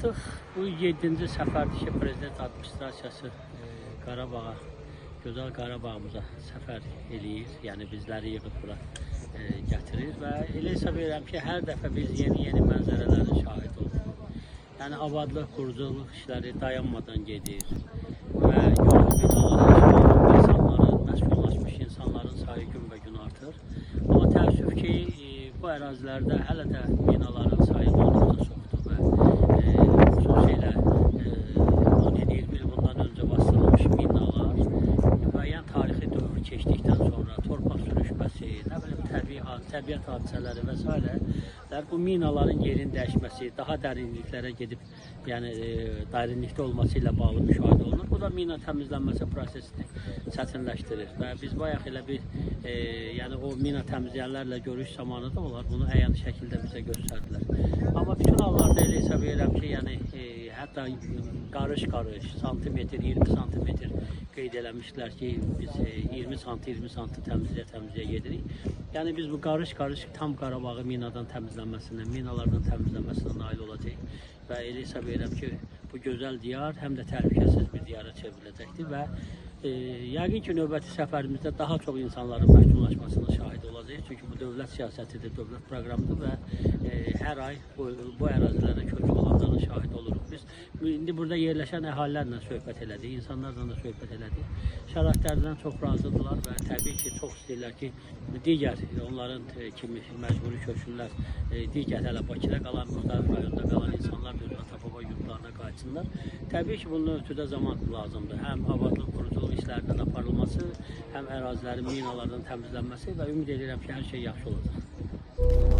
Artıq bu 7-ci səfərdir ki, Prezident Administrasiyası Qarabağa, gözəl Qarabağımıza səfər eləyir. Yəni bizləri yığıb bura gətirir və elə hesab edirəm ki, hər dəfə biz yeni mənzərələrin şahid oluruq. Yəni abadlıq, quruculuq işləri dayanmadan gedir və yol binaları, insanların, məskunlaşmış insanların sayı günbəgün artır. Amma təəssüf ki, bu ərazilərdə hələ də binaların sayı olduqca çoxdur və xüsusilə 17-20 il bundan öncə bastırılmış minalar müəyyən tarixi dövr keçdikdən sonra torpaq sürüşməsi, nə bilim təbiət hadisələri və s. Bu minaların yerin dəyişməsi, daha dərinliklərə gedib, yəni dərinlikdə olması ilə bağlı müşahidə olunur. Bu da mina təmizlənməsi prosesini çətinləşdirir və biz bayaq elə bir, yəni o mina təmizləyənlərlə görüş zamanı da onlar bunu əyani şəkildə bizə göstərdilər. Amma bütün hallarda elə hesab edirəm ki, yəni hətta qarış-qarış, santimetr, 20 santimetr qeyd eləmişdilər ki, biz 20 santi təmizləyə gedirik. Yəni biz bu qarış-qarış tam Qarabağı minadan təmizlənməsindən, minalardan təmizlənməsindən nail olacaq və elə hesab edirəm ki, bu gözəl diyar həm də təhlükəsiz bir diyara çevriləcəkdir və yəqin ki, növbəti səfərimizdə daha çox insanların məskunlaşmasına şahid olacaq. Çünki bu dövlət siyasətidir, dövlət proqramıdır və hər ay bu ərazilərə köçük olanların şahid oluruq. Biz indi burada yerləşən əhalilərlə söhbət elədik, insanlarla da söhbət elədik. Şəraitlərdən çox razıdırlar və təbii ki, çox istəyirlər ki, digər onların kimi məcburi köçkünlər, digər hələ Bakıda qalan, müxtəlif rayonda qalan insanlar da öz ata-baba yurtlarına qayıtsınlar. Təbii ki, bunun ölçüdə zaman lazımdır. Həm abadlıq, quruculuq işlərinin aparılması, həm ərazilərin minalardan təmizlənməsi və ümid edirəm ki, hər şey yaxşı olacaq.